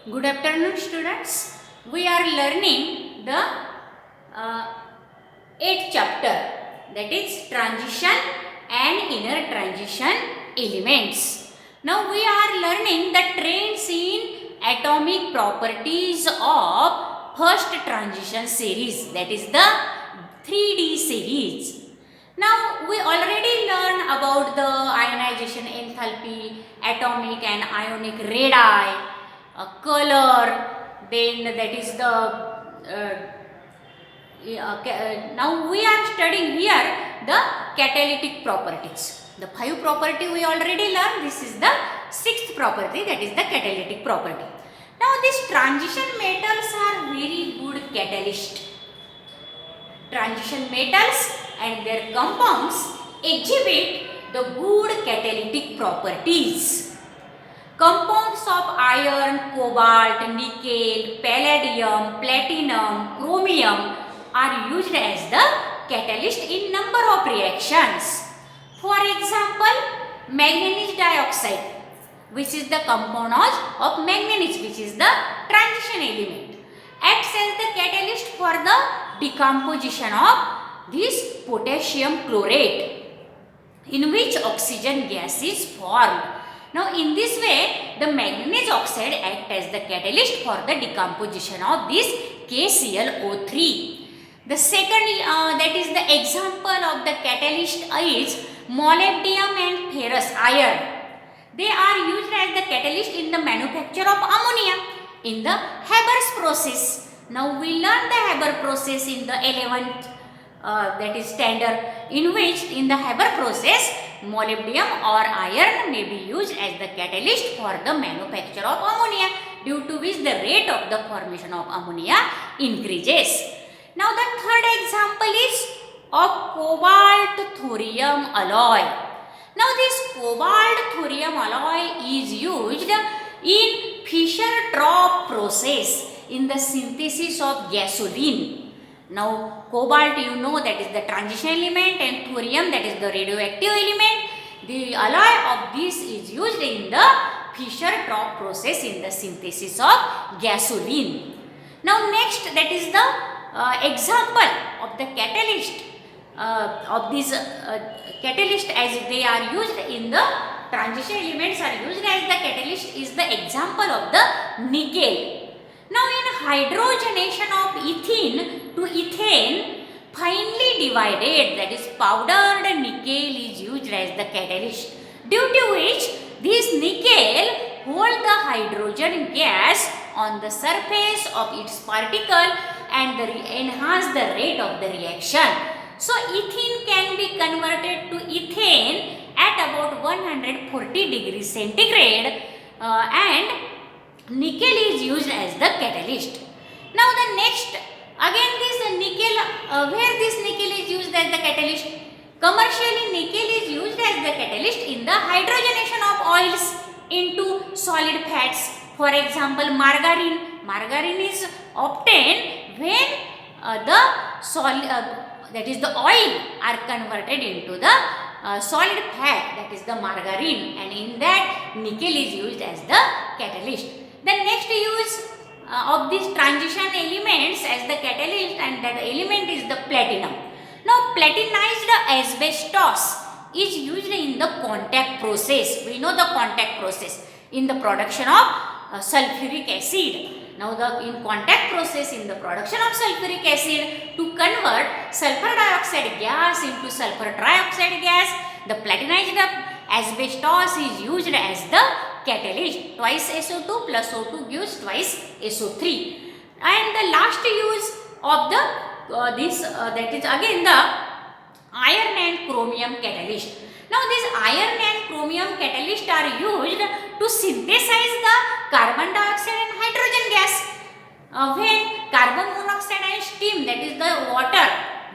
Good afternoon, students. We are learning the 8th chapter, that is transition and inner transition elements. Now we are learning the trends in atomic properties of first transition series, that is the 3D series. Now we already learned about the ionization enthalpy, atomic and ionic radii, color, then that is the now we are studying here the catalytic properties. The 5 property we already learned. This is the 6th property, that is the catalytic property. Now these transition metals are very good catalyst. Transition metals and their compounds exhibit the good catalytic properties. Compounds of iron, cobalt, nickel, palladium, platinum, chromium are used as the catalyst in number of reactions. For example, manganese dioxide, which is the compound of manganese, which is the transition element, acts as the catalyst for the decomposition of this potassium chlorate, in which oxygen gas is formed. Now in this way, the manganese oxide acts as the catalyst for the decomposition of this KClO3. The second, that is the example of the catalyst is molybdenum and ferrous iron. They are used as the catalyst in the manufacture of ammonia in the Haber's process. Now we learn the Haber process in the 11th that is standard, in which in the Haber process molybdenum or iron may be used as the catalyst for the manufacture of ammonia, due to which the rate of the formation of ammonia increases. Now the third example is of cobalt thorium alloy. Now this cobalt thorium alloy is used in Fischer-Tropsch process in the synthesis of gasoline. Now cobalt, you know, that is the transition element, and thorium, that is the radioactive element. The alloy of this is used in the Fischer-Tropsch process in the synthesis of gasoline. Now next, that is the example of the catalyst of this catalyst as they are used in the transition elements are used as the catalyst is the example of the nickel. Now in hydrogenation of ethene to ethane, finely divided, that is powdered nickel is used as the catalyst, due to which this nickel hold the hydrogen gas on the surface of its particle and enhance the rate of the reaction. So ethene can be converted to ethane at about 140 degrees centigrade and nickel is used as the catalyst. Now the next, again this nickel, where this nickel is used as the catalyst? Commercially nickel is used as the catalyst in the hydrogenation of oils into solid fats. For example, margarine. Margarine is obtained when that is the oil are converted into the solid fat, that is the margarine, and in that nickel is used as the catalyst. The next use of these transition elements as the catalyst, and that element is the platinum. Now platinized asbestos is used in the contact process. We know the contact process in the production of sulfuric acid. Now in contact process in the production of sulfuric acid to convert sulfur dioxide gas into sulfur trioxide gas, the platinized asbestos is used as the catalyst. Twice SO2 plus O2 gives twice SO3. And the last use of the that is again the iron and chromium catalyst. Now these iron and chromium catalysts are used to synthesize the carbon dioxide and hydrogen gas. When carbon monoxide and steam, that is the water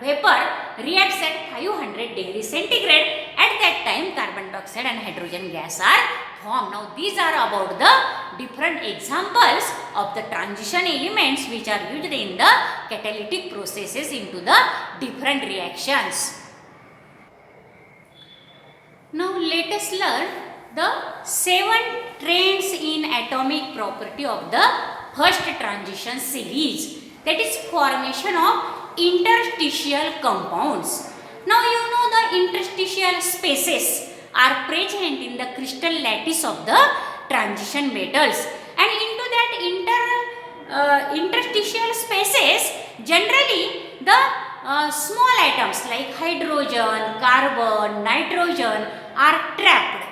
vapor, reacts at 500 degrees centigrade, at that time carbon dioxide and hydrogen gas are formed. Now these are about the different examples of the transition elements which are used in the catalytic processes into the different reactions. Now let us learn the 7 trends in atomic property of the first transition series, that is formation of interstitial compounds. Now you know the interstitial spaces are present in the crystal lattice of the transition metals, and into that interstitial spaces generally the small atoms like hydrogen, carbon, nitrogen are trapped,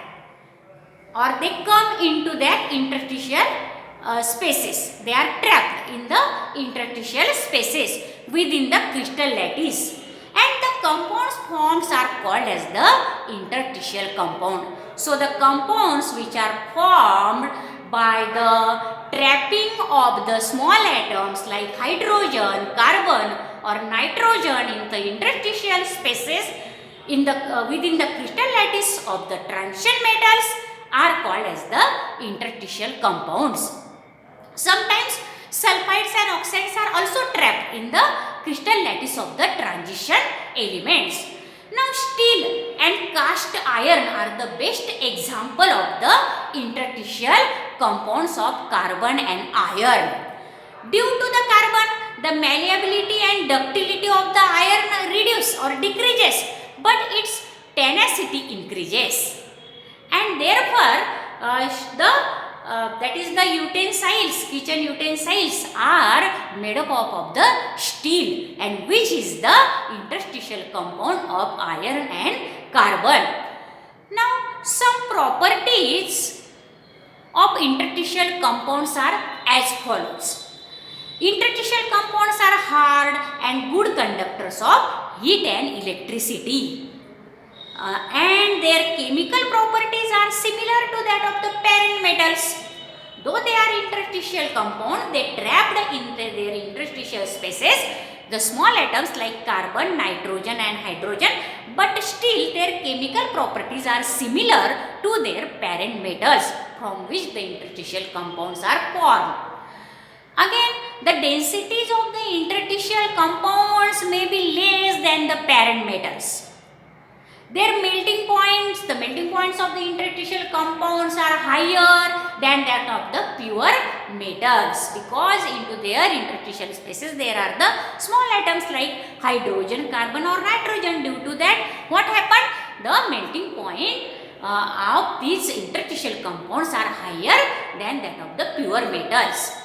or they come into that interstitial spaces. They are trapped in the interstitial spaces within the crystal lattice, and the compounds formed are called as the interstitial compound. So the compounds which are formed by the trapping of the small atoms like hydrogen, carbon or nitrogen in the interstitial spaces in the within the crystal lattice of the transition metals are called as the interstitial compounds. Sometimes sulfides and oxides are also trapped in the crystal lattice of the transition elements. Now steel and cast iron are the best example of the interstitial compounds of carbon and iron. Due to the carbon, the malleability and ductility of the iron reduces or decreases, but its tenacity increases, and therefore that is the utensils, kitchen utensils are made up of the steel, and which is the interstitial compound of iron and carbon. Now some properties of interstitial compounds are as follows. Interstitial compounds are hard and good conductors of heat and electricity. And their chemical properties are similar to that of the parent metals. Though they are interstitial compounds, they trapped in their interstitial spaces the small atoms like carbon, nitrogen and hydrogen, but still their chemical properties are similar to their parent metals from which the interstitial compounds are formed. Again, the densities of the interstitial compounds may be less than the parent metals. Their melting points, the melting points of the interstitial compounds are higher than that of the pure metals, because into their interstitial spaces there are the small atoms like hydrogen, carbon or nitrogen. Due to that, what happened? The melting point of these interstitial compounds are higher than that of the pure metals.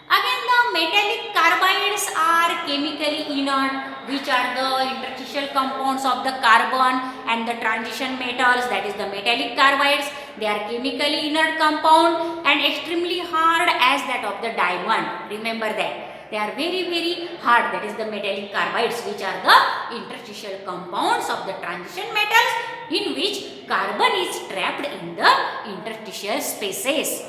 Again, the metallic carbides are chemically inert, which are the interstitial compounds of the carbon and the transition metals, that is the metallic carbides. They are chemically inert compound and extremely hard as that of the diamond. Remember that. They are very hard, that is the metallic carbides, which are the interstitial compounds of the transition metals in which carbon is trapped in the interstitial spaces.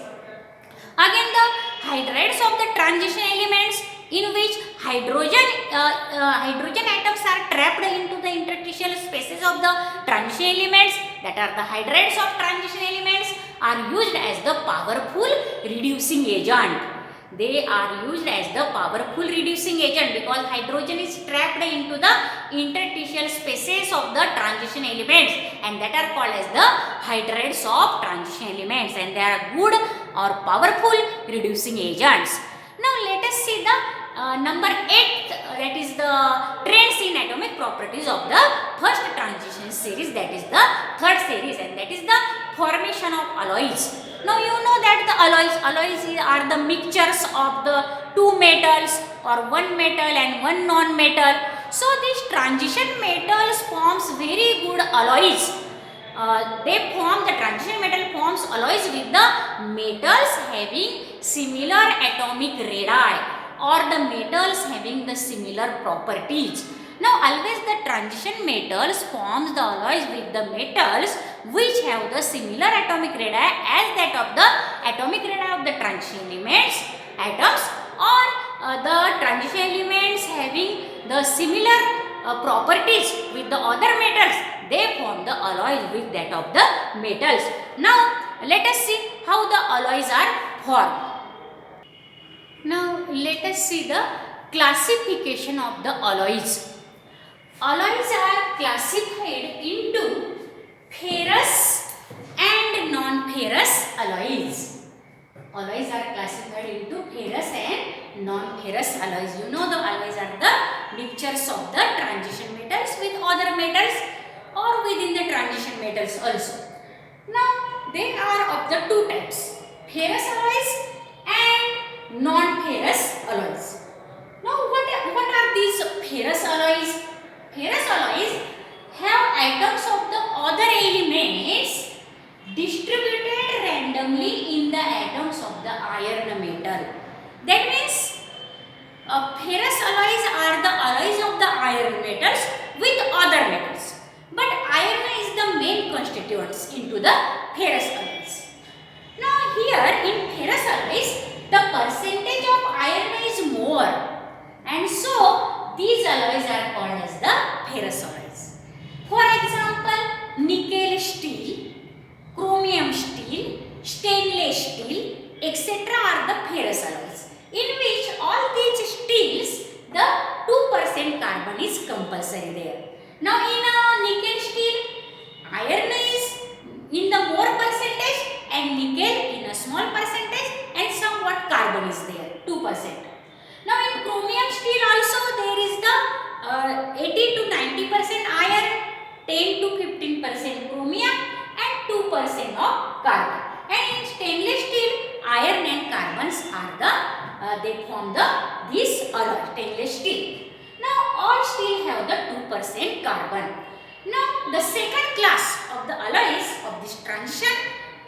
Again, the hydrides of the transition elements in which hydrogen atoms are trapped into the interstitial spaces of the transition elements, that are the hydrides of transition elements, are used as the powerful reducing agent. They are used as the powerful reducing agent because hydrogen is trapped into the interstitial spaces of the transition elements, and that are called as the hydrides of transition elements, and they are good or powerful reducing agents. Now let us see the number 8, that is the trends in atomic properties of the first transition series, that is the third series, and that is the formation of alloys. Now you know that the alloys are the mixtures of the two metals or one metal and one non-metal. So these transition metals forms very good alloys. The transition metal forms alloys with the metals having similar atomic radii or the metals having the similar properties. Now always the transition metals forms the alloys with the metals which have the similar atomic radii as that of the atomic radii of the transition elements atoms, or the transition elements having the similar properties with the other metals. They form the alloys with that of the metals. Now let us see how the alloys are formed. Now let us see the classification of the alloys. Alloys are classified into ferrous and non non-ferrous alloys. Alloys are classified into ferrous and non-ferrous alloys. You know the alloys are the mixtures of the transition metals with other metals or within the transition metals also. Now they are of the two types, ferrous alloys and non-ferrous alloys. Now what are these ferrous alloys? Ferrous alloys have atoms of the other elements distributed randomly in the atoms of the iron metal. That means ferrous alloys are the alloys of the iron metals with other metals. But iron is the main constituents into the ferrous alloys. Now here in ferrous alloys, the percentage of iron is more. And so these alloys are called as the ferrous alloys. For example, nickel steel, chromium steel, stainless steel, etc. are the ferrous alloys, in which all these steels the 2% carbon is compulsory there. Now in a nickel steel, iron is in the more percentage and nickel in a small percentage and somewhat carbon is there, 2%. Now in chromium steel also there is the 80 to 90% iron, 10 to 15% chromium and 2% of carbon. And in stainless steel, iron and carbons are the they form this alloy, stainless steel. Now all steel have the 2% carbon. Now the second class of the alloys of this transition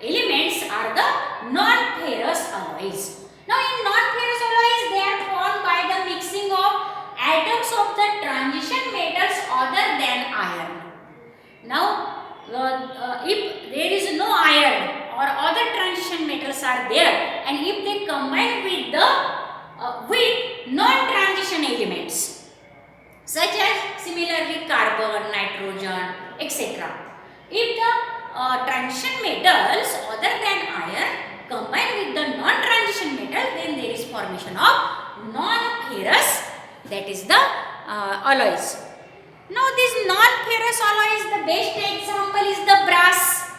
elements are the non-ferrous alloys. Now in non-ferrous alloys they are formed by the mixing of atoms of the transition metals other than iron. Now if there is no iron or other transition metals are there, and if they combine with the non-transition elements such as similarly carbon, nitrogen, etc. If the transition metals other than iron combine with the non-transition metal, then there is formation of non-ferrous, that is the alloys. Now this non-ferrous alloys, the best example is the brass,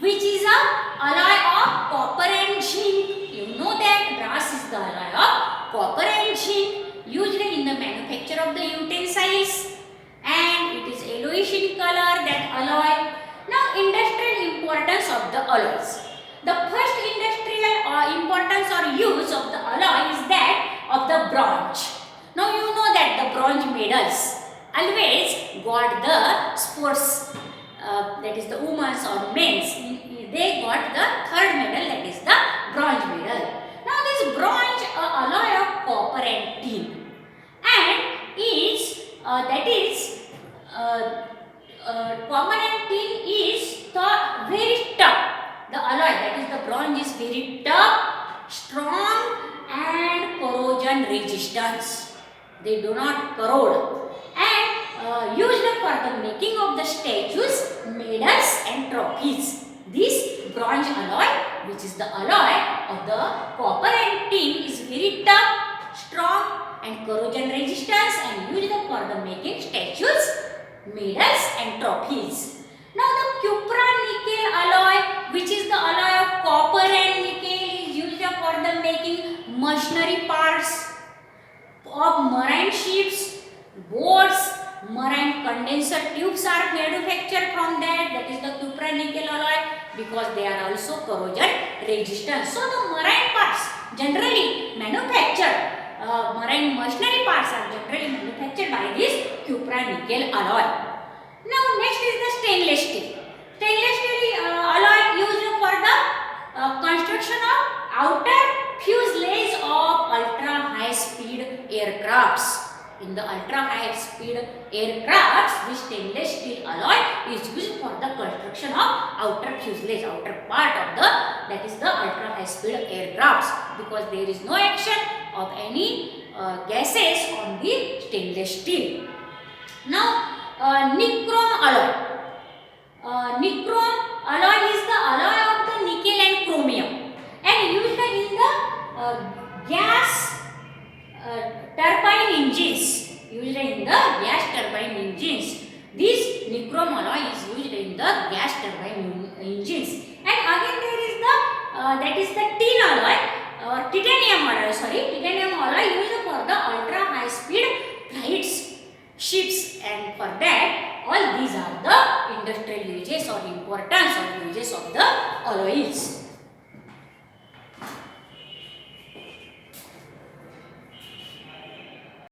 which is a alloy of copper and zinc. You know that brass is the alloy of copper and zinc used in the manufacture of the utensils, and it is yellowish in color, that alloy. Now industrial importance of the alloys. The first industrial importance or use of the alloy is that of the bronze. Now you know that the bronze medals always got the sports, that is the women's or men's, they got the third medal, that is the bronze medal. Now this bronze alloy of copper and tin, and is that is copper and tin is very tough. The alloy, that is the bronze, is very tough, strong and corrosion resistance. They do not corrode, and used for the making of the statues, medals and trophies. This bronze alloy, which is the alloy of the copper and tin, is very tough, strong and corrosion resistance and used for the making statues, medals and trophies. Now the cupra nickel alloy, which is the alloy of copper and nickel, is used for the making machinery parts of marine ships, boats. Marine condenser tubes are manufactured from that, that is the cupra nickel alloy, because they are also corrosion resistant. So the marine parts generally manufactured, marine machinery parts are generally manufactured by this cupra nickel alloy. Now next is the stainless steel. Stainless steel alloy used for the construction of outer fuselage of ultra high speed aircrafts. In the ultra high speed aircrafts, this stainless steel alloy is used for the construction of outer fuselage, outer part of the, that is the ultra high speed aircrafts, because there is no action of any gases on the stainless steel. Now nichrome alloy. Nichrome alloy is the alloy of the nickel and chromium and used in the gas turbine engines, used in the gas turbine engines. This nichrome alloy is used in the gas turbine engines, and again there is the that is the tin alloy or titanium alloy, titanium alloy used for the ultra high speed flights, ships, and for that all these are the industrial uses or importance or uses of the alloys.